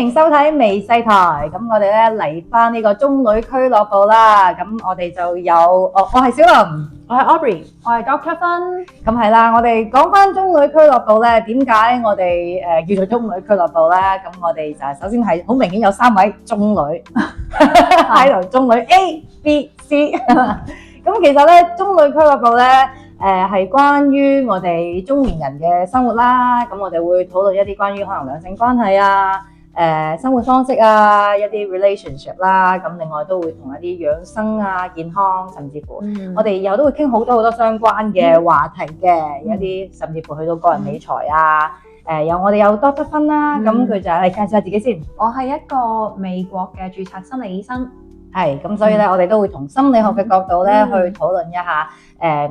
迎收睇微細台。咁我哋咧嚟翻呢個中女俱樂部啦。咁我哋就有我係小林，我係 Aubrey，我係 Doctor 芬。咁係啦，我哋講翻中女俱樂部咧，點解我哋叫做中女俱樂部咧？咁我哋就係首先係好明顯有3位中女喺度，中女 A、B、C。咁其實咧，中女俱樂部咧，係關於我哋中年人嘅生活啦。咁我哋會討論一啲關於可能兩性關係啊、生活方式啊、一啲 relationship 啦。咁另外都會同一啲養生啊、健康，甚至乎我哋以後都會傾好多相關嘅話題嘅，有啲甚至乎去到個人理財啊。我哋有 Doctor 芬啦，咁佢就係介紹下自己先。我係一個美國嘅註冊心理醫生。係，咁所以咧，我哋都會從心理學嘅角度咧去討論一下，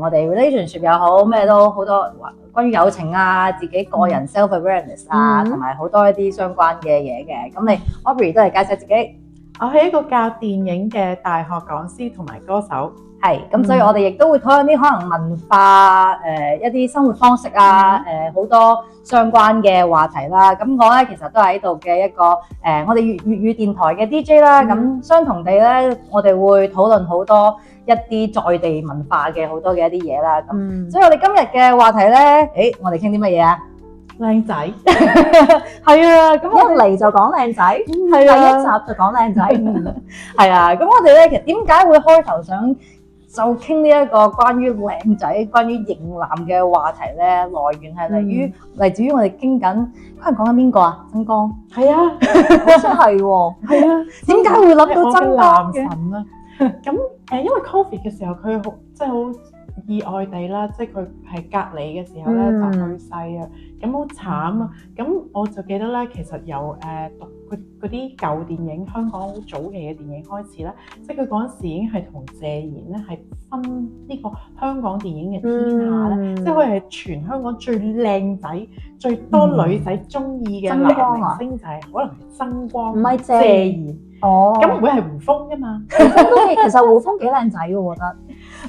我哋 relationship 又好，咩都好多關於友情啊，自己個人 self awareness 啊，同埋好多一啲相關嘅嘢嘅。咁你 Aubrey 都嚟介紹自己。我係一個教電影嘅大學講師同埋歌手。係，咁所以我哋亦都會討論啲可能文化一啲生活方式啊，好多相關嘅話題啦。咁我咧其實都係喺度嘅一個我哋粵語電台嘅 DJ 啦。咁相同地咧，我哋會討論好多一啲在地文化嘅好多嘅一啲嘢啦。咁所以我哋今日嘅話題咧，我哋傾啲乜嘢啊？靚仔，係啊，咁一嚟就講靚仔，係第啊，一集就講靚仔。係啊，咁我哋咧其實點解會開頭想就傾呢一個關於靚仔、關於型男嘅話題咧？來源係嚟自於我哋傾緊，可能講緊邊個啊？曾江。係啊，好似係喎。係啊，點解會諗到曾江男嘅？神啊！咁因為 Covid 嘅時候，佢好即係好意外地啦，即係佢係隔離嘅時候咧就去世啊，咁好慘啊！咁我就記得咧，其實由讀嗰啲舊電影，香港好早期嘅電影開始咧，即係佢嗰陣時已經係同謝賢咧係分呢個香港電影嘅天下咧，即係佢係全香港最靚仔、最多女仔中意嘅男明星就係可能係曾光，唔係謝賢。哦，咁唔會係胡楓㗎嘛？胡楓都其實胡楓幾靚仔嘅，我覺得。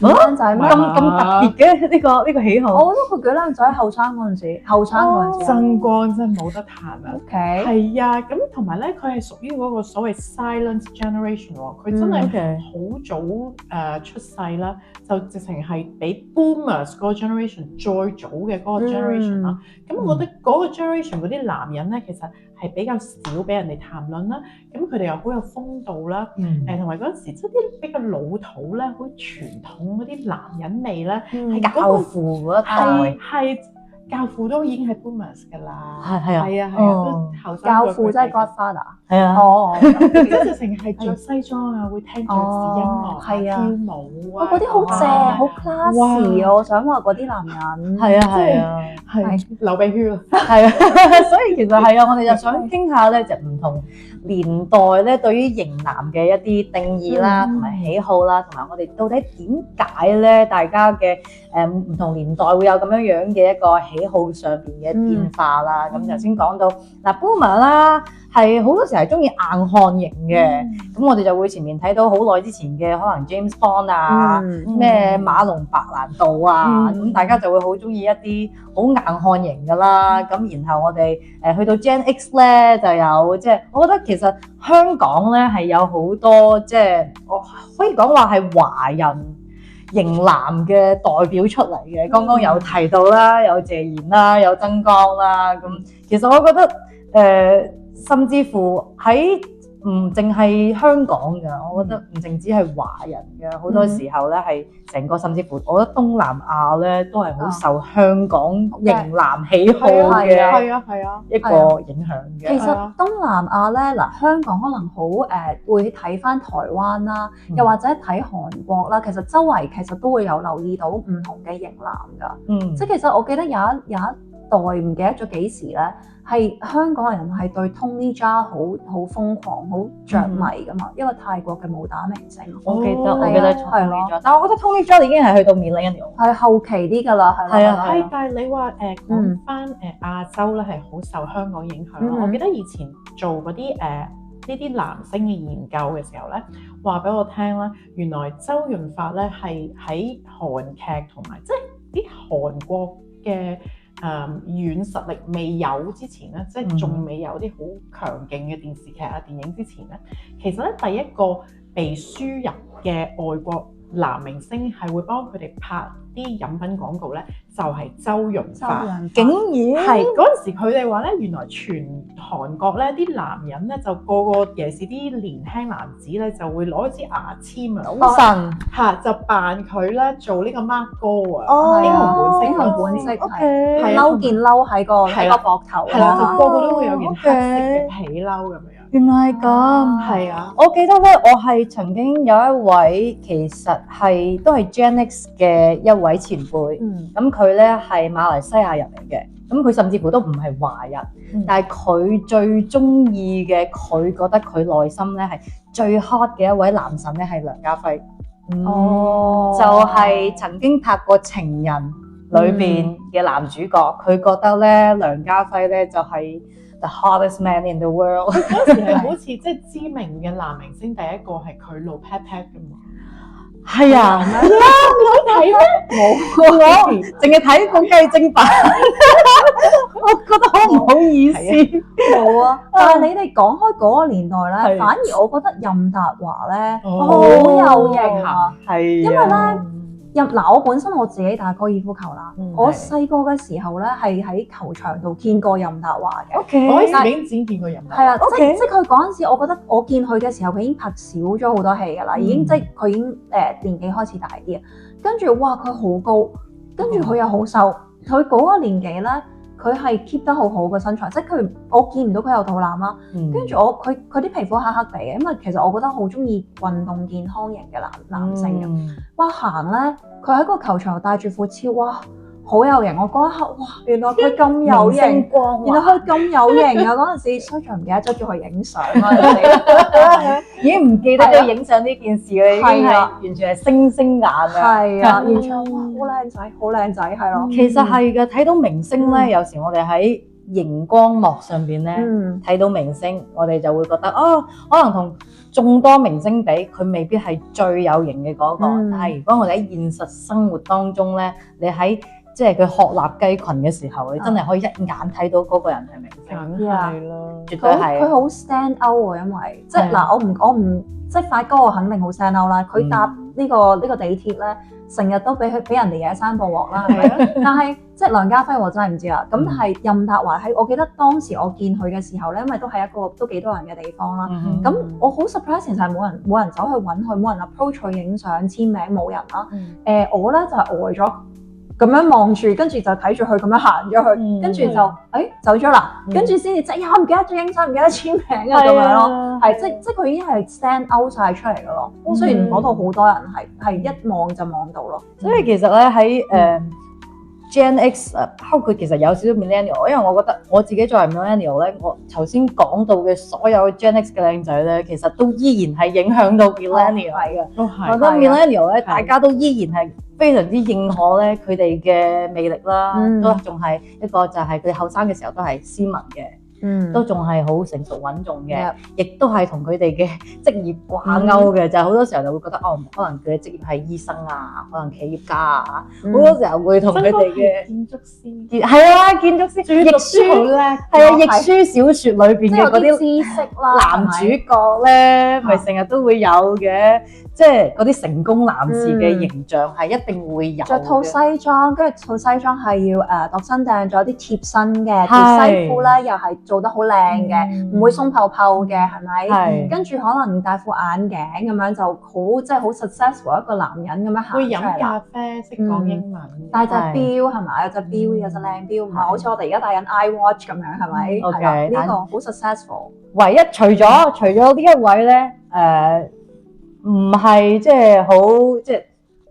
靚仔咩？咁特別嘅呢個喜好。我覺得佢幾靚仔，後生嗰陣時。曾光真係冇得彈啊！ OK。係啊，咁同埋咧，佢係屬於嗰個所謂 silent generation 喎，佢真係好早出世啦，就直情係比 boomers 嗰個 generation 再早嘅嗰個 generation 啦。咁我覺得嗰個 generation 嗰啲男人咧，其實係比較少俾人哋談論啦。咁佢哋又好有風度啦，同埋嗰陣時即係啲比較老土咧，好傳統嗰啲男人味咧，係教父嗰一代。係教父都已經係 boomers 㗎啦，係啊，都後生。教父即係 Godfather。係啊，即係直情係着西裝啊，會聽爵士音樂，跳舞啊，嗰啲好正，好 classy 啊！我想話嗰啲男人係流鼻血啊，係啊，所以其實係啊，我哋就想傾下咧，就唔同年代咧對於型男嘅一啲定義啦，同埋喜好啦，同埋我哋到底點解咧，大家嘅唔同年代會有咁樣樣嘅一個喜好上邊嘅變化啦。咁頭先講到嗱 Boomer 啦，係好多時係中意硬漢型嘅，咁我哋就會前面睇到好耐之前嘅可能 James Bond 啊，咩馬龍白蘭度啊，咁大家就會好中意一啲好硬漢型㗎啦。咁然後我哋去到 Gen X 咧就有即係，我覺得其實香港咧係有好多即係我可以講話係華人型男嘅代表出嚟嘅。剛剛有提到啦，有謝賢啦，有曾江啦。咁其實我覺得甚至乎喺唔淨係香港嘅，我覺得唔淨止係華人嘅，好多時候咧係成個甚至乎，我覺得東南亞咧都係好受香港型男喜好嘅一個影響嘅。其實東南亞咧嗱，香港可能好會睇返台灣啦，又或者睇韓國啦，其實周圍其實都會有留意到唔同嘅型男㗎。即係其實我記得有一代唔記得咗幾時咧，係香港人係對 Tony Jaa 好瘋狂、好着迷噶嘛，一個泰國嘅武打明星。我記得 Tony Jaa，但係我覺得 Tony Jaa 已經係去到 millennial，係後期啲㗎啦，係。但係你話講翻亞洲咧係好受香港影響咯。我記得以前做嗰啲呢啲男星嘅研究嘅時候咧，話俾我聽啦，原來周潤發咧係喺韓劇同埋即係啲韓國嘅軟實力未有之前咧，即係仲未有啲好強勁嘅電視劇啊、電影之前咧，其實咧第一個被輸入嘅外國男明星係會幫佢哋拍啲飲品廣告咧，就係周潤發。竟然係嗰陣時，佢哋話咧，原來全韓國咧啲男人咧就個個，尤其是啲年輕男子咧，就會攞支牙籤啊，好神嚇就扮佢咧做呢個 Mark 哥啊，哦英雄英雄本色，OK，係嬲件褸喺個膊頭係啦，就啊，個個都會有件黑色嘅皮褸咁樣。原來係咁。係啊，我記得咧，我係曾經有一位其實係都係 Gen X 嘅一位前輩，咁佢咧係馬來西亞人嚟嘅，咁佢甚至乎都唔係華人，但係佢最中意嘅，佢覺得佢內心咧係最 hot 嘅一位男神咧係梁家輝，就係曾經拍過《情人》裏邊嘅男主角，佢覺得咧梁家輝咧就係the hottest man in the world。嗰時係好似即係知名嘅男明星，第一個係佢露 pat pat 㗎嘛。係啊，冇睇咩？我淨係睇過雞精版，我覺得好唔好意思。冇啊！但係你哋講開嗰個年代咧，反而我覺得任達華咧好有型啊！係，因為咧我本身我自己打高爾夫球啦，我細個嘅時候咧係喺球場度見過任達華嘅。OK，我喺攝影展見過任達華。係啊，即係佢嗰陣時，我覺得我見佢嘅時候，佢已經拍少咗好多戲㗎啦，已經即係佢已經年紀開始大啲啊。跟住哇，佢好高，跟住佢又好瘦，佢嗰個年紀咧，佢係 keep 得好好嘅身材，即係佢我見唔到佢有肚腩啦。跟住佢啲皮膚黑黑地嘅，因為其實我覺得好中意運動健康型嘅男性嘅。哇，行咧，佢喺個球場戴住褲超，哇，好有型！我嗰一刻，哇，原來佢咁有型，原來佢咁有型啊！嗰陣時衰在唔記得咗叫佢影相啦，已經唔記得咗影相呢件事啦，已經係完全係星星眼啊！係啊，完全哇，好靚仔，好靚仔，係咯。其實係嘅，睇到明星咧，有時我哋喺熒光幕上邊咧睇到明星，我哋就會覺得哦，可能同眾多明星比，佢未必係最有型嘅嗰個。但係如果我哋喺現實生活當中咧，你喺即係佢鶴立雞群嘅時候，你真係可以一眼睇到嗰個人係明星。梗係啦，絕對係。佢好 stand out 喎，因為即係嗱，我唔即係發哥，我肯定好 stand out 啦。佢搭呢個地鐵咧，成日都俾人哋惹山捕獲啦，係咪？但係即係梁家輝，我真係唔知啦。咁但係任達華喺，我記得當時我見佢嘅時候咧，因為都係一個都幾多人嘅地方啦。咁我好 surprise 就係冇人走去揾佢，冇人 approach 佢影相簽名，冇人啦。我咧就係呆咗。咁樣望住，跟住就睇住佢咁樣行咗去，跟住就走咗啦，跟住先至即係唔記得咗影相，唔記得簽名啊咁樣咯，係即係佢已經係 stand out 晒出嚟嘅咯。雖然嗰度好多人係一望就望到咯。所以其實咧喺Gen X 包括其實有少少 millennial，因為我覺得我自己作為 millennial 咧，我頭先講到嘅所有 Gen X 嘅靚仔咧，其實都依然係影響到 millennial 嘅。都係。我覺得 millennial 咧，大家都依然係非常之認可咧佢哋嘅魅力啦，都仲係一個就係佢哋後生嘅時候都係斯文嘅，都仲係好成熟穩重嘅，亦都係同佢哋嘅職業掛鈎嘅，就係好多時候就會覺得哦，可能佢嘅職業係醫生啊，可能企業家啊，好多時候會同佢哋嘅建築師，係啊，建築師，譯書好叻，係啊，譯書小説裏邊嘅嗰啲知識啦，男主角咧，咪成日都會有嘅。即係嗰啲成功男士嘅形象係一定會有嘅。着套西裝，跟住套西裝係要度身訂咗啲貼身嘅，條西褲咧又係做得好靚嘅，唔會鬆泡泡嘅，係咪？係。跟住可能戴副眼鏡咁樣就好，即係好 successful 一個男人咁樣行出嚟。會飲咖啡，識講英文，戴隻錶係咪？有隻錶，有隻靚錶，唔係好似我哋而家戴緊 iWatch 咁樣，係咪？係啦，呢個好 successful。唯一除咗呢一位咧，唔係即係好即係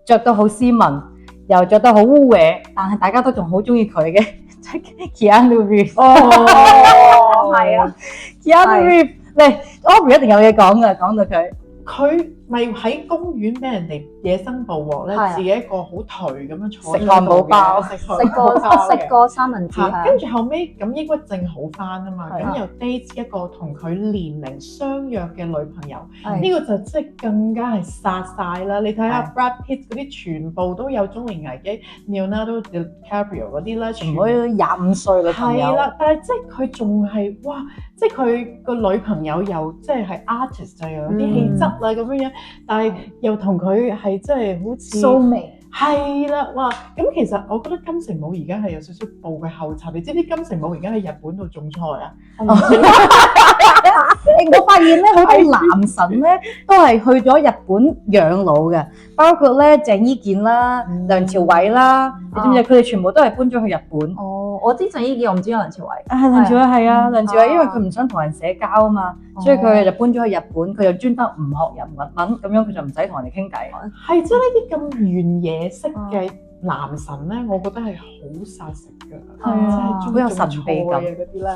着得好斯文，又着得好污穢，但係大家都仲好中意佢嘅，即係 Keanu Reeves。哦，係啊 ，Keanu Reeves，嚟 Aubrey 一定有嘢講㗎，講到佢。佢咪喺公園俾人哋野生捕獲咧，係啊自己一個好頹咁樣坐食漢堡包食過三文治係跟住後尾咁抑鬱症好翻啊嘛，係啊咁又 date 一個同佢年齡相若嘅女朋友，係呢個就即係更加係殺晒啦！你睇下係 Brad Pitt 嗰啲全部都有中年危機，Leonardo DiCaprio 嗰啲咧，全部全部都25歲女朋友。係啦，但係即係佢仲係哇，即係佢個女朋友又即係 artist 就又有啲氣質啦咁樣樣，但係又同佢係即係好似蘇眉。係啦，哇！咁其實我覺得金城武而家係有少少步佢後塵。你知唔知金城武而家喺日本度種菜啊？我發現咧，好多男神咧都係去咗日本養老嘅，包括咧鄭伊健啦、梁朝偉啦，你知唔知？佢哋全部都係搬咗去日本。哦，我知鄭伊健，我唔知梁朝偉。梁朝偉係啊，梁朝偉啊因為佢唔想同人社交啊嘛，所以佢就搬咗去日本，佢就專登唔學日文，咁樣佢就唔使同人哋傾偈。係即係呢啲咁原野式嘅男神咧，我覺得係好殺食㗎。係啊，好有神秘感嗰啲咧。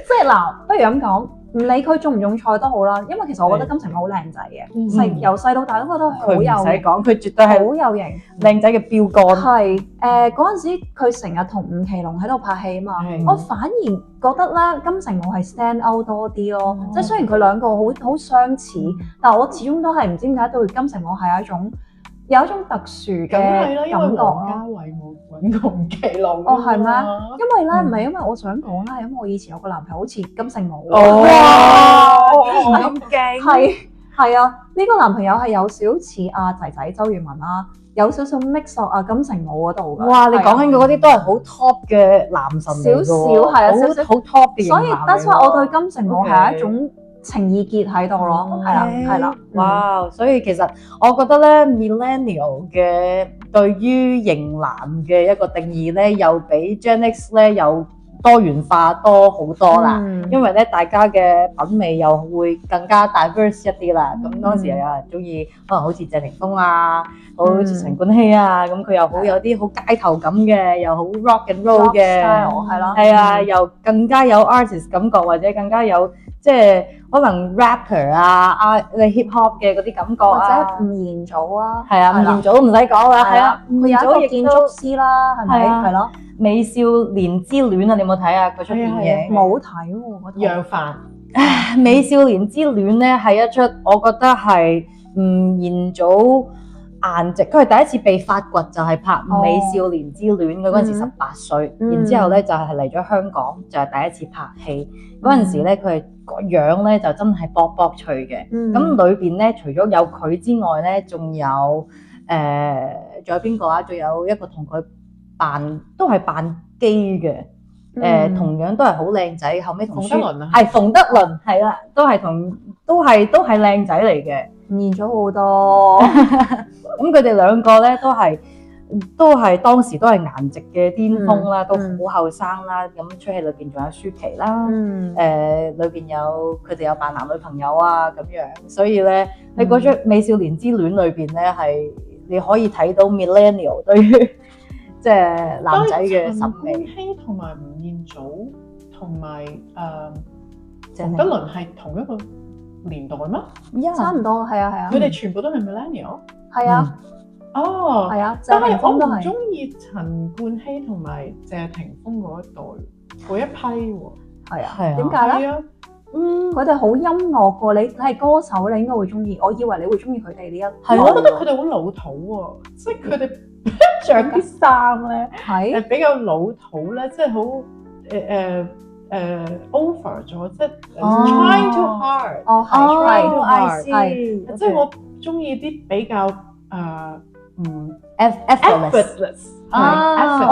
即係嗱，不如咁講，唔理佢種唔種菜都好啦，因為其實我覺得金城武好靚仔嘅，由細到大都覺得好佢唔有使講，佢絕對係好有型。靚仔嘅標杆。係嗰陣時，佢成日同吳奇隆喺度拍戲啊嘛，係我反而覺得咧金城武係 stand out 多啲咯。即係雖然佢兩個好相似，但係我始終都係唔知點解對金城武係有一種特殊嘅梗係啦，因為感覺王家衛冇揾過吳奇隆。哦，係咩？因為咧唔係因為我想講啦，係因為我以前有個男朋友好似金城武。哇，咁勁！係啊，呢個男朋友係有少少似阿仔仔周渝民啦，有少少 mix 落阿金城武嗰度㗎。哇！你講緊嘅嗰啲都係好 top 嘅男神嚟㗎喎，少少係啊，少少好 top 嘅型男嚟㗎。所以 that's why 我對金城武係一種情意結喺度咯，係啦，係啦。哇！所以其實我覺得咧，millennial 嘅對於型男嘅一個定義咧，又比 Gen X 咧有多元化多好多啦。因為咧，大家嘅品味又會更加 diverse 一啲啦。咁當時又有人中意，可能好似謝霆鋒啊，好似陳冠希啊，咁佢又好有啲好街頭感嘅，又好 rock and roll 嘅，係咯，係啊，又更加有 artist 感覺，或者更加有即係可能 rapper 啊，你 hip hop 嘅嗰啲感覺啊，或者吳彥祖啊，係啊，吳彥祖都唔使講啦，係啊，佢有一個建築師啦，係咪？係咯，美少年之戀啊，你有冇睇啊？嗰出電影冇睇喎，楊凡。美少年之戀咧係一出，我覺得係吳彥祖顏值，佢係第一次被發掘就係拍《美少年之戀》嗰陣時18歲，然之後咧就係嚟咗香港就係第一次拍戲，嗰陣時咧佢係個樣咧就真係卜卜脆嘅，咁裏邊咧除咗有佢之外咧，仲有仲有邊個啊？仲有一個同佢都係扮基嘅。同樣都係好靚仔，後尾同馮德倫啊，係馮德倫，係啦，都係靚仔嚟嘅，變咗好多。咁佢哋兩個咧都係當時都係顏值嘅巔峰啦，都好後生啦。咁出戲裏邊仲有舒淇啦，裏邊佢哋有扮男女朋友啊咁樣，所以咧喺嗰出《美少年之戀》裏邊咧係你可以睇到 millennial 對於即係男仔嘅審美。陳冠希同埋吳彥祖同埋馮德倫係同一個年代咩？差唔多，係啊。佢哋全部都係 millennial。係啊。哦。係啊。但係我唔中意陳冠希同埋謝霆鋒嗰一代嗰一批喎。係啊。係啊。點解咧？佢哋好音樂㗎，你係歌手，你應該會中意。我以為你會中意佢哋呢一。係，我覺得佢哋好老土喎，即係佢哋着啲衫咧係比較老土咧，即係好over 咗，即係 trying too hard。哦，係 trying too hard，係，即係我中意啲比較effortless。我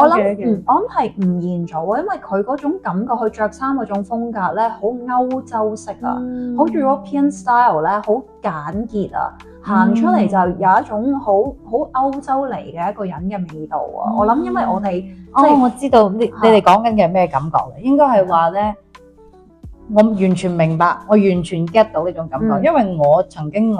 諗係吳彥祖啊，因為佢嗰種感覺，佢着衫嗰種風格咧，好歐洲式啊，好 European style 咧，好簡潔啊，行出嚟就有一種好歐洲嚟嘅一個人嘅味道啊。我諗因為我哋我知道你哋講緊嘅係咩感覺咧？應該係話咧，我完全明白，我完全 get 到呢種感覺，因為我曾經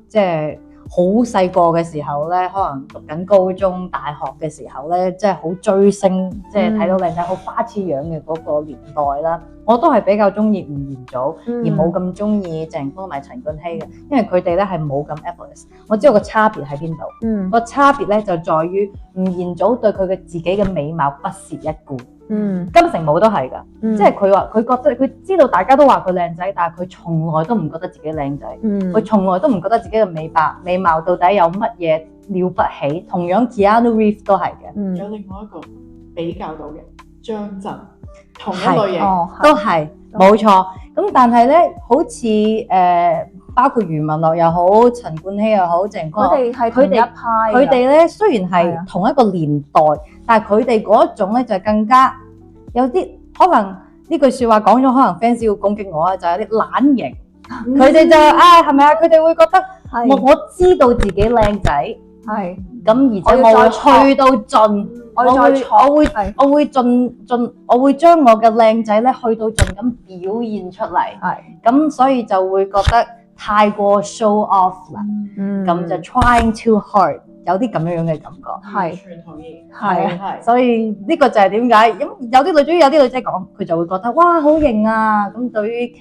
即係好細個嘅時候咧，可能讀緊高中、大學嘅時候咧，即係好追星，即係睇到靚仔好花痴樣嘅嗰個年代啦。我都係比較中意吳彥祖，而冇咁中意謝霆鋒同埋陳冠希嘅，因為佢哋咧係冇咁 effortless。我知道個差別喺邊度，個差別咧就在於吳彥祖對佢嘅自己嘅美貌不屑一顧。金城武都係㗎，即係佢話佢覺得佢知道大家都話佢靚仔，但係佢從來都唔覺得自己靚仔，佢從來都唔覺得自己嘅美貌到底有乜嘢了不起。同樣 Keanu Reeves 都係嘅，有另外一個比較到嘅張震，同一類型都係冇錯。咁但係咧，好似包括余文樂又好，陳冠希又好，鄭哥，佢哋係同一派。佢哋咧雖然係同一個年代，但係佢哋嗰一種咧就更加有啲可能呢句説話講咗，可能 fans 要攻擊我啊，就係有啲懶型。佢哋就係咪啊？佢哋會覺得我知道自己靚仔，係咁，而且我會去到盡，我會將我嘅靚仔咧去到盡咁表現出嚟，係咁，所以就會覺得太過 show off 啦，咁就 trying too hard， 有啲咁樣嘅感覺，完全同意，係，所以呢個就係點解咁有啲女仔講，佢就會覺得哇好型啊，咁對於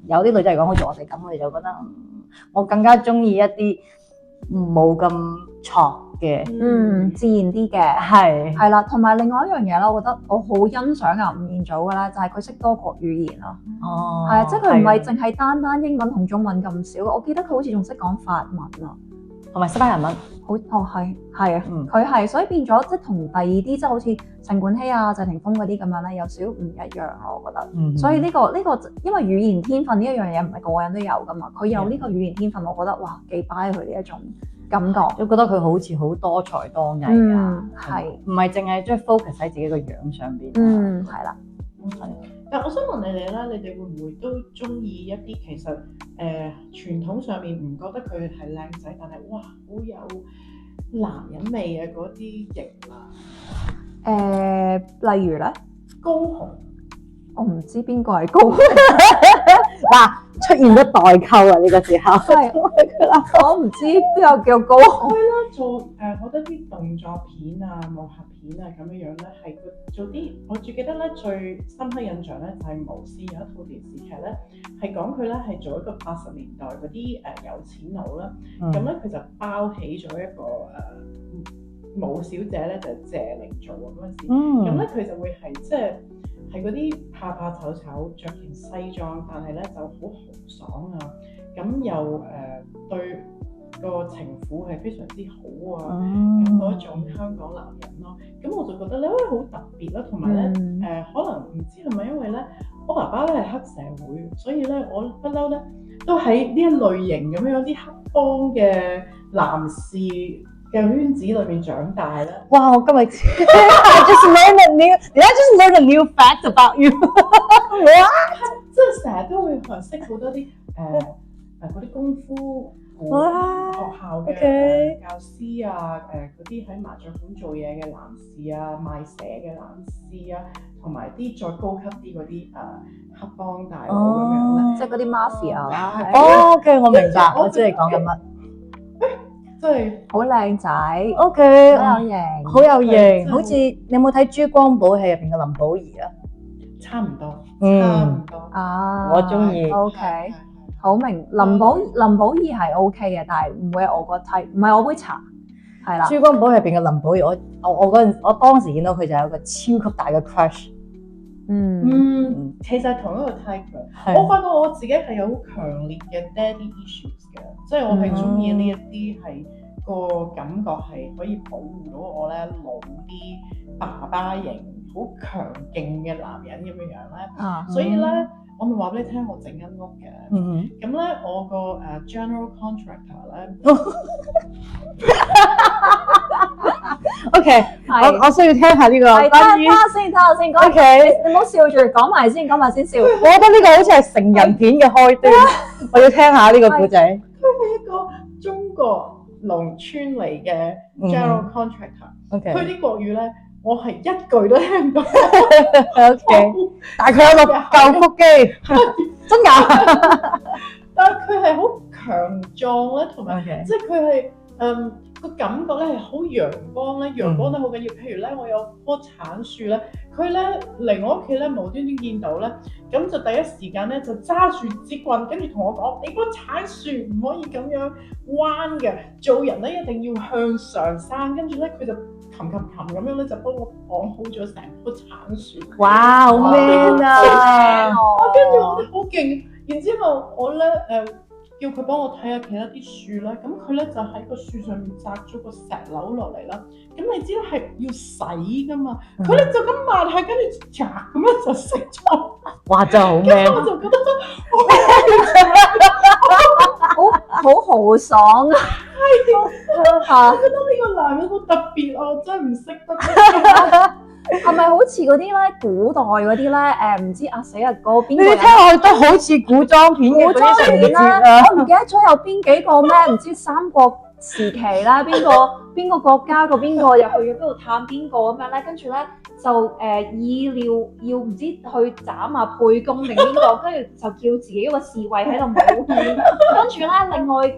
有啲女仔嚟講，好似我哋咁，我哋就覺得我更加中意一啲冇咁挫嘅，自然啲嘅，係啦，同埋另外一樣嘢啦，我覺得我好欣賞啊吳彥祖嘅咧，就係佢識多國語言咯，係啊，即係佢唔係淨係單英文同中文咁少，我記得佢好似仲識講法文啊，同埋西班牙文，係啊，佢係，所以變咗即係同第二啲即係好似陳冠希啊、謝霆鋒嗰啲咁樣咧，有少唔一樣咯，我覺得。所以呢個，因為語言天分呢一樣嘢唔係個個人都有噶嘛，佢有呢個語言天分，我覺得哇幾 buy 佢呢一種感覺，都覺得佢好似好多才多藝啊，係唔係淨係將 focus 喺自己個樣上邊？係啦。但我想問你哋啦，你哋會唔會都中意一啲其實傳統上面唔覺得佢係靚仔，但係哇好有男人味嘅嗰啲型啊？例如咧，高雄，我唔知邊個係高雄。嗱，出現咗代溝啊！呢個時候，我唔知邊個叫高雄。係啦，做我覺得啲動作片啊、武俠片啊咁樣樣咧，係佢做啲我最記得咧最深刻印象咧就係無線有一套電視劇咧，係講佢咧係做一個80年代嗰啲有錢佬啦，咁咧佢就包起咗一個武小姐咧，就係謝玲做啊嗰陣時，咁咧佢就會係即係嗰啲怕怕醜醜着件西裝，但係咧就好豪爽啊，咁又對個情婦係非常之好啊，咁嗰種香港男人咯，咁我就覺得咧好特別啦，同埋咧可能唔知係咪因為咧我爸爸咧係黑社會，所以咧我不嬲咧都喺呢一類型咁樣啲黑幫嘅男士嘅圈子裏面長大啦。哇！我今日 I just learned a new fact about you 即係成日都會識好多啲嗰啲功夫學校嘅教師啊，嗰啲喺麻雀館做嘢嘅男士啊，賣蛇嘅男士啊，同埋啲再高級啲嗰啲黑幫大佬咁樣咧，即係嗰啲 mafia 啦。OK， 我明白，我知你講緊乜。真係好靚仔 ，OK， 好有型，好有型，好似你有冇睇《珠光寶氣》入邊嘅林保怡啊？差唔多，差唔多啊！我中意。OK， 好明。林保怡係 OK 嘅，但係唔會係我個 type，唔係我杯茶，係啦。《珠光寶氣》入邊嘅林保怡，我當時見到佢就有個超級大嘅 crush。其實同一個 type 嘅，我發覺我自己係有好強烈嘅 daddy issues 嘅，即係我係中意呢一啲係個感覺係可以保護到我咧老啲爸爸型好強勁嘅男人咁樣樣咧，所以咧我咪話俾你聽，我整間屋嘅，咁咧我個general contractor 咧。OK， 我需要聽下呢個。睇下先。OK， 你唔好笑住，講埋先笑。我覺得呢個好似係成人片嘅開端，我要聽下呢個故仔。佢係一個中國農村嚟嘅 general contractor。佢啲國語咧，我係一句都聽唔到。OK， 但係佢有個舊腹肌，真㗎。但係佢係好強壯咧，同埋即係佢係個感覺咧係好陽光咧，陽光得好緊要。譬如咧，我有棵橙樹咧，佢咧嚟我屋企咧無端端見到咧，咁就第一時間咧就揸住支棍，跟住同我講：你棵橙樹唔可以咁樣彎嘅，做人咧一定要向上生。跟住咧佢就擒咁樣咧就幫我綁好咗成棵橙樹。哇，好 man 啊！跟住我覺得好勁。然之後我咧叫佢幫我睇下其他啲樹啦，咁佢咧就喺個樹上面摘咗個石榴落嚟啦。咁你知道係要洗噶嘛？佢咧就咁抹下，跟住嚓咁樣就食咗。哇，真係好 man！我就覺得好豪爽啊！我覺得呢個男人好特別啊，我真係唔識得。係咪好似嗰啲咧古代嗰啲咧？唔知死日個邊個人？你聽落去都好似古裝片嘅嗰啲情節啊！我唔記得咗有邊幾個咩？唔知三國時期啦，邊個國家個邊個又去咗邊度探邊個咁樣咧？跟住咧就意料要唔知去斬下沛公定邊個，跟住就叫自己一個侍衛喺度舞劍，跟住咧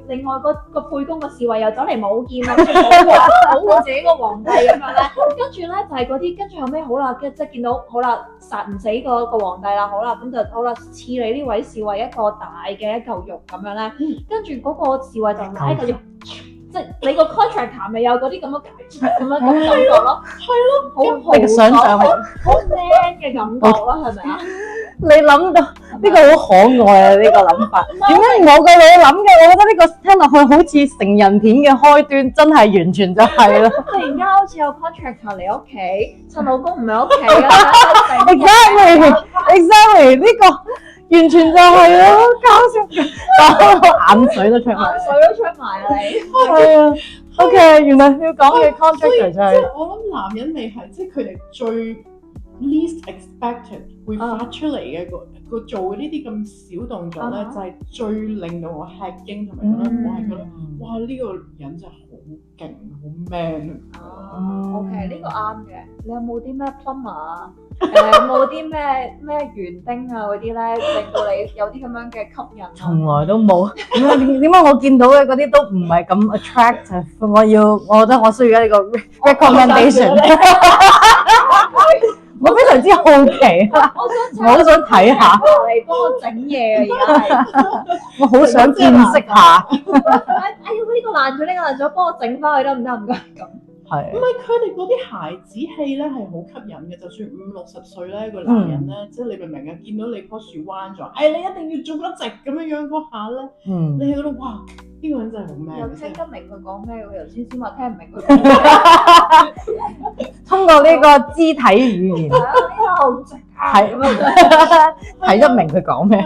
另外個沛公個侍衛又走嚟舞劍啊，跟住保護自己個皇帝咁樣咧。跟住咧就係嗰啲，跟住後尾好啦，即係見到好啦，殺唔死個皇帝啦，好啦，咁就好啦，賜你呢位侍衛一個大嘅一嚿肉咁樣咧，跟住嗰個侍衛就拿一嚿肉。即係你個 contract 咪有嗰啲咁嘅咁感覺咯，係咯，好想像好 man 嘅感覺咯，係咪啊？你諗到呢個好可愛啊！呢個諗法點解我個腦諗嘅？我覺得呢個聽落去好似成人片嘅開端，真係完全就係啦。突然間好似有 contractor 嚟屋企，趁老公唔喺屋企啦。Exactly 呢個。完全就係咯，搞笑，眼水都出埋，眼水都出埋啦你。係啊，OK，原來要講嘅 contractor 就係，我諗男人未係，即係佢哋最 least expected 會發出嚟嘅個做呢啲咁小動作咧，就係最令到我吃驚同埋覺得我係覺得，哇呢個人真係好勁，好 man 啊！OK，呢個啱嘅。你有冇啲咩 plumber 啊？有冇啲咩園丁啊嗰啲咧，令到你有啲咁樣嘅吸引？從來都冇。點解我見到嘅嗰啲都唔係咁 attractive？我覺得我需要一個 recommendation。我非常之好奇，我好想睇下。嚟幫我整嘢啊！而家係，我好想見識下。哎呀，呢個爛咗，幫我整翻佢得唔得？唔該咁。係。唔係佢哋嗰啲孩子氣咧係好吸引嘅，就算50-60歲咧個男人咧，即係你明唔明啊？見到你棵樹彎咗，你一定要做得直咁樣嗰下咧，你係覺得哇，呢個人真係好 man。又聽得明佢講咩？我頭先話聽唔明佢講咩。通過呢個肢體語言，睇得明佢講咩？係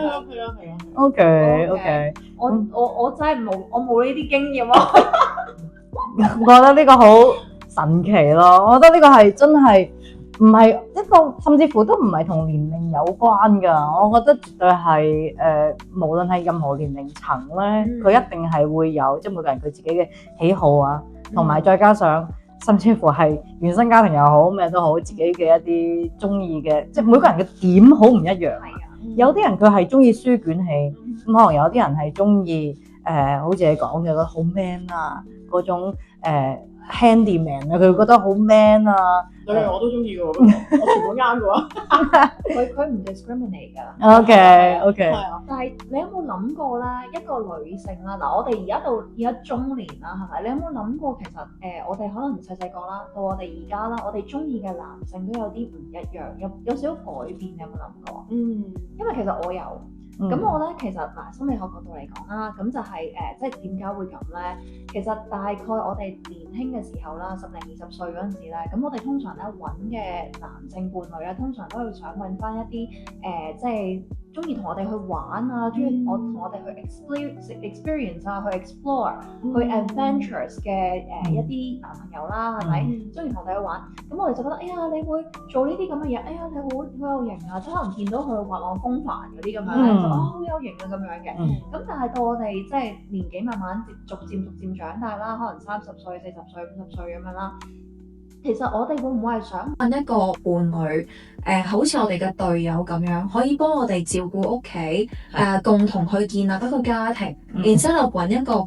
啊。OK。我真係冇呢啲經驗啊。我覺得呢個好神奇咯，我覺得呢個係真係唔係一個，甚至乎都唔係同年齡有關㗎。我覺得絕對係無論係任何年齡層咧，佢一定係會有，即係每個人佢自己嘅喜好啊，同埋再加上甚至乎係原生家庭又好咩都好，自己嘅一啲中意嘅，即係每個人嘅點好唔一樣。有啲人佢係中意書卷氣，咁可能有啲人係中意好似你講嘅覺得好 man 啊嗰種handyman 啊，佢會覺得好 man 啊。我都中意嘅喎，我全部啱嘅喎。佢唔 discriminate 㗎。OK。但係你有冇諗過咧？一個女性啦，嗱，我哋而家中年啦，係咪？你有冇諗過其實我哋可能細個啦，到我哋而家啦，我哋中意嘅男性都有啲唔一樣，有少少改變，你有冇諗過？因為其實我有。咁我咧其實心理學角度嚟講啦，咁就係即係點解會咁咧？其實大概我哋年輕嘅時候啦，10零20歲嗰陣時咧，咁我哋通常咧揾嘅男性伴侶咧，通常都係想揾翻一啲即係中意同我哋去玩啊，中意同我哋去 experience 啊，去 explore，去 adventures 嘅一啲男朋友啦，係咪？中意同我哋去玩，咁我哋就覺得，哎呀，你會做呢啲咁嘅嘢，哎呀，你好有型啊！即係可能見到佢滑浪風帆嗰啲咁樣咧，好有型啊咁樣嘅。咁但係到我哋即係年紀慢慢逐漸長大啦，可能30歲、40歲、50歲咁樣啦。其實我哋會唔會係想揾一個伴侶，好似我哋嘅隊友咁樣，可以幫我哋照顧屋企，共同去建立一個家庭，然之後揾一個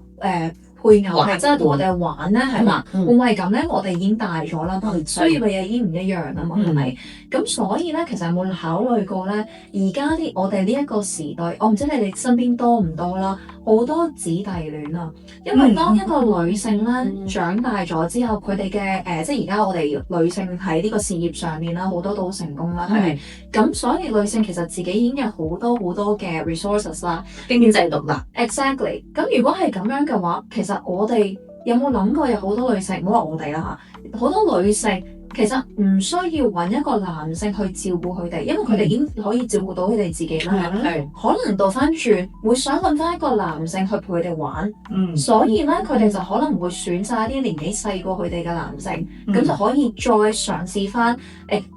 配偶係真係同我哋玩咧，係嘛？會唔會係咁咧？我哋已經大咗啦，需要嘅嘢已經唔一樣啦嘛，係咪？咁所以咧，其實有冇考慮過咧？而家我哋呢一個時代，我唔知你哋身邊多唔多啦，好多子弟戀啊！因為當一個女性咧長大咗之後，佢哋嘅即係而家我哋女性喺呢個事業上面啦，好多都好成功啦，係咪？咁所以女性其實自己已經有好多嘅 resources 啦，經濟獨立。Exactly。咁如果係咁樣嘅話，其實我哋有冇諗過有好多女性，唔好話我哋啦嚇，好多女性其實唔需要揾一個男性去照顧佢哋，因為佢哋已經可以照顧到佢哋自己啦。係可能倒翻轉會想揾翻一個男性去陪佢哋玩，所以咧佢哋就可能會選擇一啲年紀細過佢哋嘅男性，咁就可以再嘗試翻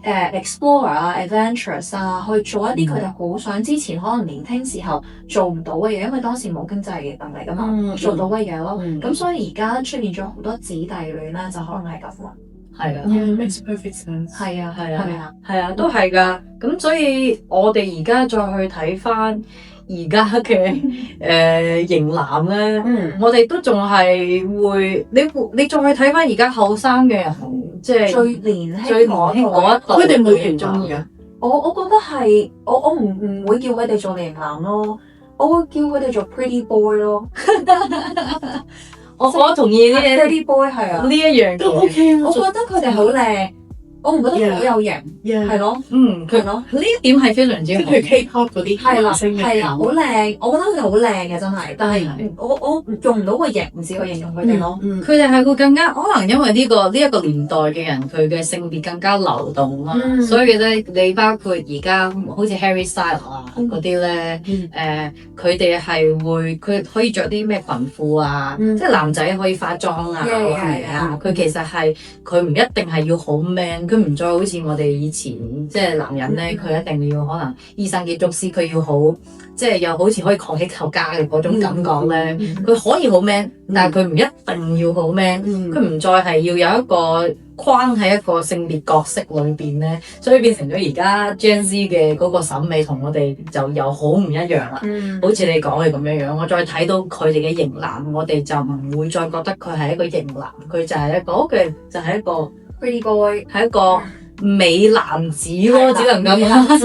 explore 啊 adventures 啊，去做一啲佢哋好想之前可能年輕時候做唔到嘅嘢，因為當時冇經濟嘅能力噶嘛，做到嘅嘢咯。咁所以而家出現咗好多子弟戀咧，就可能係咁咯。係啊。makes perfect sense。係啊，係啊係咪啊？係啊，都係㗎。咁所以我哋而家再去睇翻而家嘅型男咧，我哋都仲係會，你再去睇翻而家後生嘅人，即係最年輕最年輕嗰一代，佢哋冇人中意嘅。我覺得係我唔會叫佢哋做型男咯，我會叫佢哋做 pretty boy 咯。我同意呢 pretty boy 係啊，呢一樣都嘢。 OK 啊。我覺得佢哋好靚，我唔覺得佢好有型，係咯，佢係咯，呢一點係非常之好。即係譬如 K-pop 嗰啲係啦，明星係啦，好嘅靚，我覺得佢哋好靚嘅真係，但係我用唔到個型字去形容佢哋咯。佢哋係會更加可能因為呢一個年代嘅人，佢嘅性別更加流動啦，所以咧你包括而家好似 Harry Styles 啊嗰啲咧，佢哋係會佢可以着啲咩裙褲啊，即係男仔可以化妝啊，係啊，佢其實係佢唔一定係要好 man，佢唔再好似我哋以前即係男人咧，佢一定要可能醫生建築師，佢要好即係又好似可以扛起頭家嘅嗰種感覺咧，佢可以好 man，但係佢唔一定要好 man，佢唔再係要有一個框喺一個性別角色裏邊咧，所以變成咗而家 Gen Z 嘅嗰個審美同我哋就又好唔一樣啦。好似你講嘅咁樣樣，我再睇到佢哋嘅型男，我哋就唔會再覺得佢係一個型男，佢就係一個就係一個 pretty boy，係一個美男子咯，只能咁講。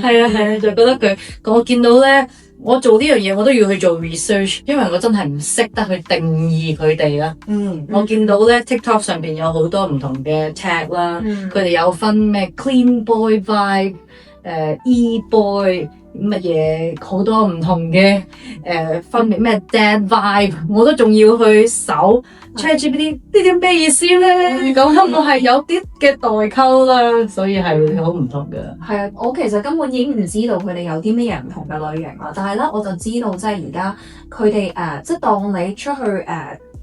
係啊，就覺得佢我見到咧。我做呢樣嘢我都要去做 research，因為我真係唔識得去定義佢哋啦。我見到咧 TikTok 上邊有好多唔同嘅 tag 啦，佢哋有分咩 clean boy vibe、e boy 乜嘢好多唔同嘅分別咩 dad vibe，我都仲要去搜 ChatGPT 呢啲咩意思咧？咁我係有啲嘅代溝啦，所以係好唔同嘅。係啊，我其實根本已經唔知道佢哋有啲咩唔同嘅類型啦，但係咧我就知道即係而家佢哋即係當你出去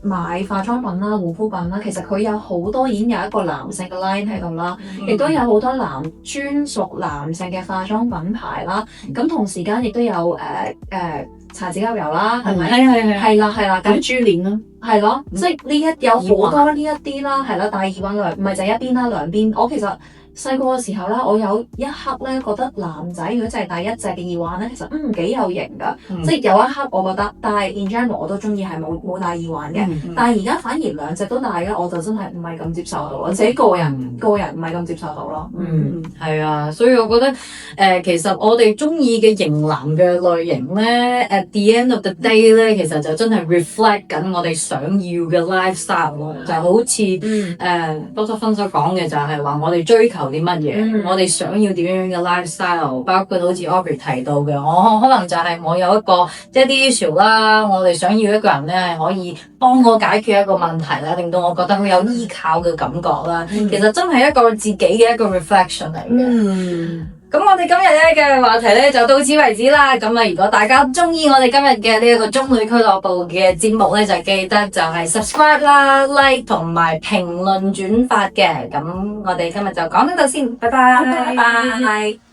買化妝品啦、護膚品啦，其實佢有好多已經有一個男性嘅 line 喺度啦，亦都有好多專屬男性嘅化妝品牌啦。咁同時間亦都有搽指甲油啦，係咪？係啦，咁珠鏈啦，係咯，即係有好多呢一啲啦，係啦，戴耳環唔係就一邊啦，兩邊。我其實細個嘅時候咧，我有一刻咧覺得男仔如果淨係戴一隻嘅耳環咧，其實幾有型㗎，即係有一刻我覺得，但係 in general 我都中意係冇戴耳環嘅，但係而家反而兩隻都戴咧，我就真係唔係咁接受到，我自己個人唔係咁接受到咯。係啊，所以我覺得其實我哋中意嘅型男嘅類型咧，at the end of the day 咧，其實就真係 reflect 緊我哋想要嘅 lifestyle 咯，就好似多叔芬所講嘅就係話我哋追求啲乜嘢，我哋想要點樣嘅 lifestyle， 包括好似 Aubrey 提到嘅，我可能就係我有一個即係啲 issue 啦，我哋想要一個人咧係可以幫我解決一個問題啦，令到我覺得好有依靠嘅感覺啦。其實真係一個自己嘅一個 reflection 嚟嘅。咁我哋今日咧嘅話題咧就到此為止啦。咁啊，如果大家中意我哋今日嘅呢一個中女俱樂部嘅節目咧，就記得就係 subscribe 啦、like 同埋評論轉發嘅。咁我哋今日就講到呢度先，拜拜。